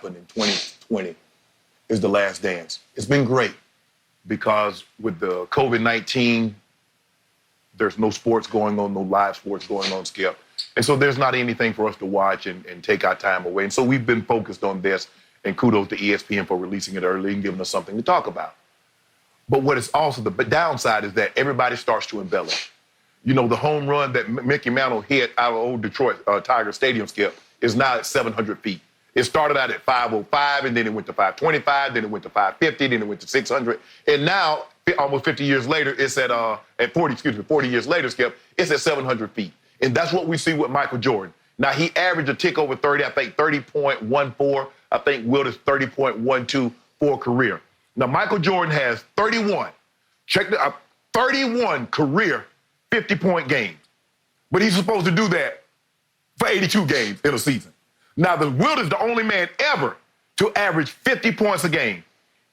happen in 2020 is The Last Dance. It's been great because with the COVID-19, there's no sports going on, no live sports going on, Skip. And so there's not anything for us to watch and take our time away. And so we've been focused on this, and kudos to ESPN for releasing it early and giving us something to talk about. But what is also the downside is that everybody starts to embellish. You know, the home run that Mickey Mantle hit out of old Detroit Tiger Stadium, Skip, is now at 700 feet. It started out at 505, and then it went to 525, then it went to 550, then it went to 600. And now, almost 50 years later, it's at 40 years later, Skip, it's at 700 feet. And that's what we see with Michael Jordan. Now, he averaged a tick over 30, I think 30.14. I think Wilt is 30.12 for a career. Now, Michael Jordan has 31. 31 career 50-point games. But he's supposed to do that for 82 games in a season. Now, the Wilt is the only man ever to average 50 points a game.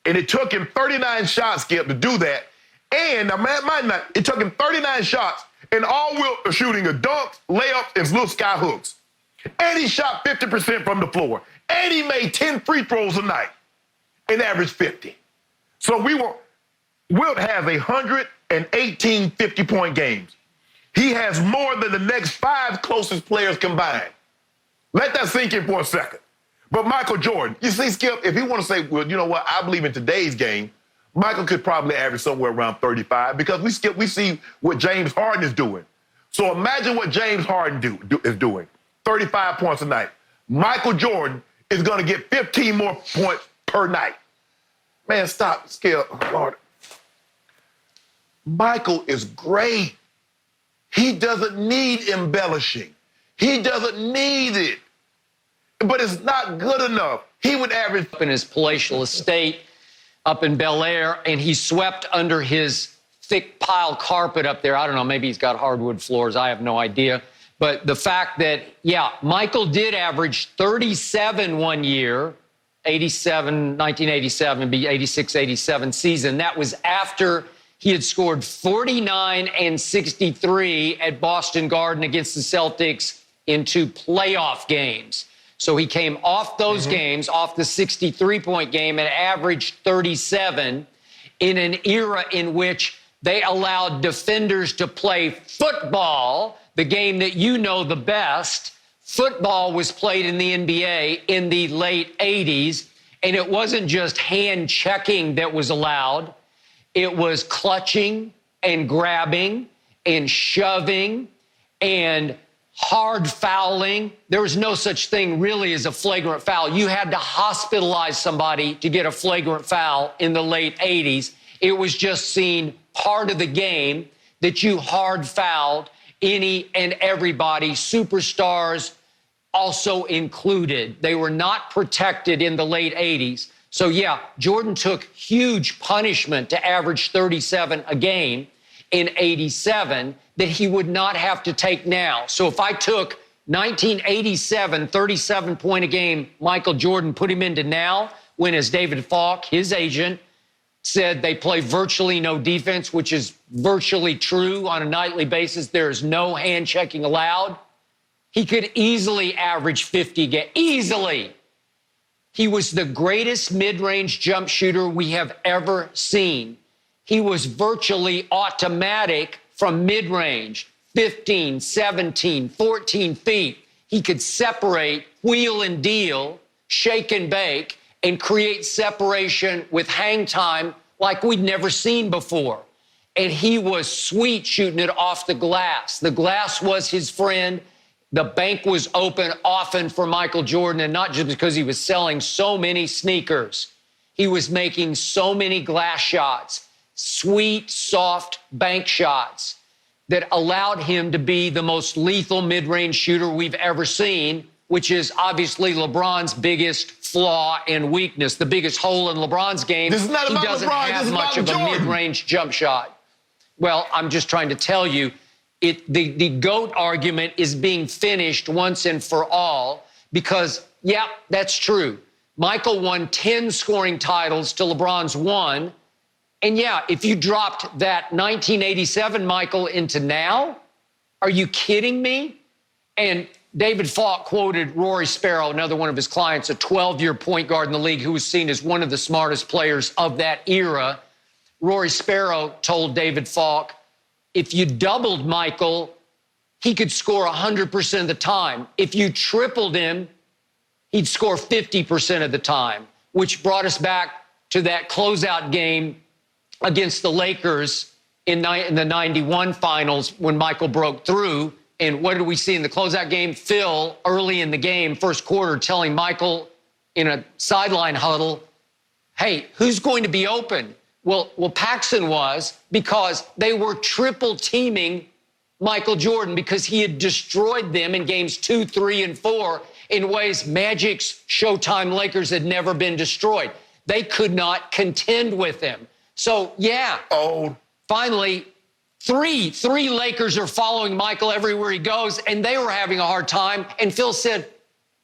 And it took him 39 shots, Skip, to do that. And now, it took him 39 shots, and all Wilt are shooting are dunks, layups, and little sky hooks. And he shot 50% from the floor. And he made 10 free throws a night and averaged 50. So Wilt has 118 50-point games. He has more than the next 5 closest players combined. Let that sink in for a second. But Michael Jordan, you see, Skip, if he want to say, well, you know what, I believe in today's game, Michael could probably average somewhere around 35 because we see what James Harden is doing. So imagine what James Harden is doing, 35 points a night. Michael Jordan is going to get 15 more points per night. Man, stop, Skip. Lord. Michael is great. He doesn't need embellishing. He doesn't need it. But it's not good enough. He would average... In his palatial estate up in Bel Air, and he swept under his thick pile carpet up there. I don't know, maybe he's got hardwood floors. I have no idea. But the fact that, yeah, Michael did average 37 one year, 1987, be 86, 87 season. That was after he had scored 49 and 63 at Boston Garden against the Celtics in 2 playoff games. So he came off those games, off the 63-point game, and averaged 37 in an era in which they allowed defenders to play football, the game that you know the best. Football was played in the NBA in the late 80s, and it wasn't just hand checking that was allowed. It was clutching and grabbing and shoving and hard fouling. There was no such thing really as a flagrant foul. You had to hospitalize somebody to get a flagrant foul in the late 80s. It was just seen part of the game that you hard fouled any and everybody, superstars also included. They were not protected in the late 80s. So, yeah, Jordan took huge punishment to average 37 a game in 87 that he would not have to take now. So if I took 1987, 37-point a game, Michael Jordan, put him into now, when, as David Falk, his agent, said they play virtually no defense, which is virtually true on a nightly basis. There is no hand checking allowed. He could easily average 50 easily. He was the greatest mid-range jump shooter we have ever seen. He was virtually automatic from mid-range, 15, 17, 14 feet. He could separate, wheel and deal, shake and bake, and create separation with hang time like we'd never seen before. And he was sweet shooting it off the glass. The glass was his friend. The bank was open often for Michael Jordan, and not just because he was selling so many sneakers. He was making so many glass shots, sweet, soft bank shots that allowed him to be the most lethal mid-range shooter we've ever seen, which is obviously LeBron's biggest flaw and weakness, the biggest hole in LeBron's game. This is not about he doesn't LeBron, have much of a mid-range jump shot. Well, I'm just trying to tell you, the GOAT argument is being finished once and for all because, yeah, that's true. Michael won 10 scoring titles to LeBron's 1. And, yeah, if you dropped that 1987 Michael into now, are you kidding me? And David Falk quoted Rory Sparrow, another one of his clients, a 12-year point guard in the league who was seen as one of the smartest players of that era. Rory Sparrow told David Falk, if you doubled Michael, he could score 100% of the time. If you tripled him, he'd score 50% of the time, which brought us back to that closeout game against the Lakers in the 91 finals when Michael broke through. And what did we see in the closeout game? Phil, early in the game, first quarter, telling Michael in a sideline huddle, hey, who's going to be open? Well, Paxson was, because they were triple teaming Michael Jordan because he had destroyed them in games 2, 3, and 4 in ways Magic's Showtime Lakers had never been destroyed. They could not contend with him. So, yeah. Finally, three Lakers are following Michael everywhere he goes, and they were having a hard time. And Phil said,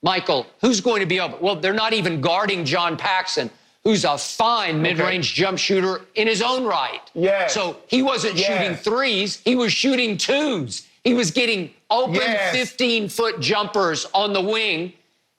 Michael, who's going to be open? Well, they're not even guarding John Paxson, who's a fine mid-range jump shooter in his own right. Yes. So he wasn't shooting threes. He was shooting twos. He was getting open 15-foot jumpers on the wing,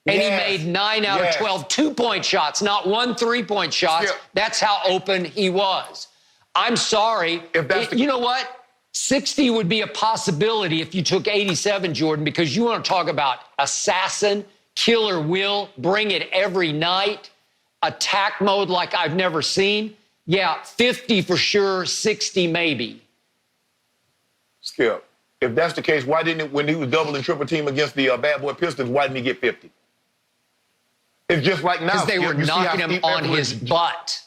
and he made 9 out of 12 two-point shots, not 1 3-point shot. That's how open he was. I'm sorry. You know what? 60 would be a possibility if you took 87, Jordan, because you want to talk about assassin, killer will, bring it every night, attack mode like I've never seen. Yeah, 50 for sure, 60 maybe. Skip, if that's the case, why didn't it, when he was double and triple team against the bad boy Pistons, why didn't he get 50? It's just like now. Because they were knocking him on his butt.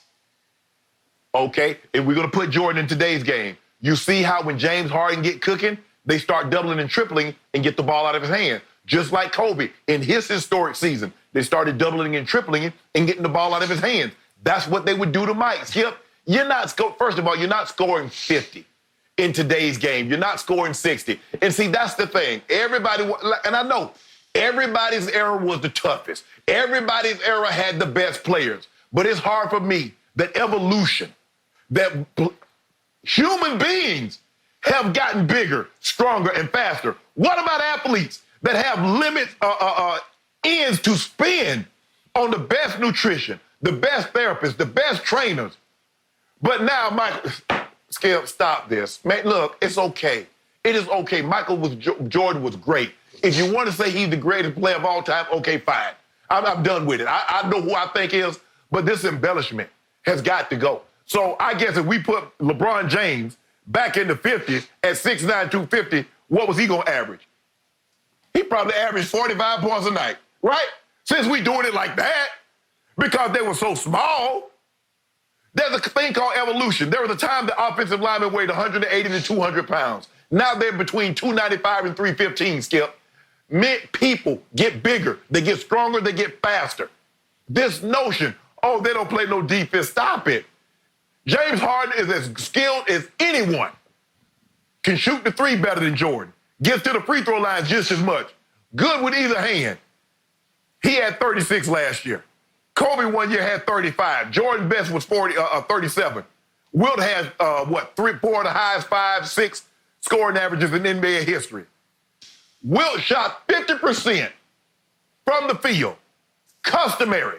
Okay, if we're going to put Jordan in today's game, you see how when James Harden get cooking, they start doubling and tripling and get the ball out of his hand. Just like Kobe in his historic season, they started doubling and tripling and getting the ball out of his hands. That's what they would do to Mike. Skip, first of all, you're not scoring 50 in today's game. You're not scoring 60. And see, that's the thing. Everybody, and I know everybody's era was the toughest. Everybody's era had the best players. But it's hard for me that evolution, that human beings have gotten bigger, stronger, and faster. What about athletes that have ends to spend on the best nutrition, the best therapists, the best trainers? But now, Skip, stop this. Man, look, it's okay. It is okay. Jordan was great. If you want to say he's the greatest player of all time, okay, fine. I'm done with it. I know who I think is, but this embellishment has got to go. So I guess if we put LeBron James back in the 50s at 6'9", 250, what was he going to average? He probably averaged 45 points a night, right? Since we doing it like that, because they were so small. There's a thing called evolution. There was a time the offensive linemen weighed 180 to 200 pounds. Now they're between 295 and 315, Skip. People get bigger, they get stronger, they get faster. This notion, they don't play no defense, stop it. James Harden is as skilled as anyone. Can shoot the three better than Jordan. Gets to the free throw line just as much. Good with either hand. He had 36 last year. Kobe one year had 35. Jordan best was 37. Wilt has, 4 of the highest 5, 6 scoring averages in NBA history. Wilt shot 50% from the field. Customary.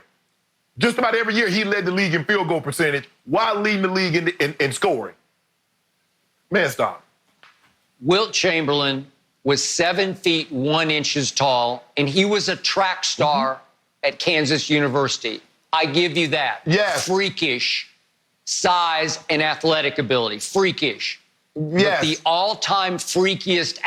Just about every year he led the league in field goal percentage while leading the league in scoring. Man, stop. Wilt Chamberlain was 7 feet 1 inches tall, and he was a track star at Kansas University. I give you that. Yes. Freakish size and athletic ability. Freakish. Yes. But the all-time freakiest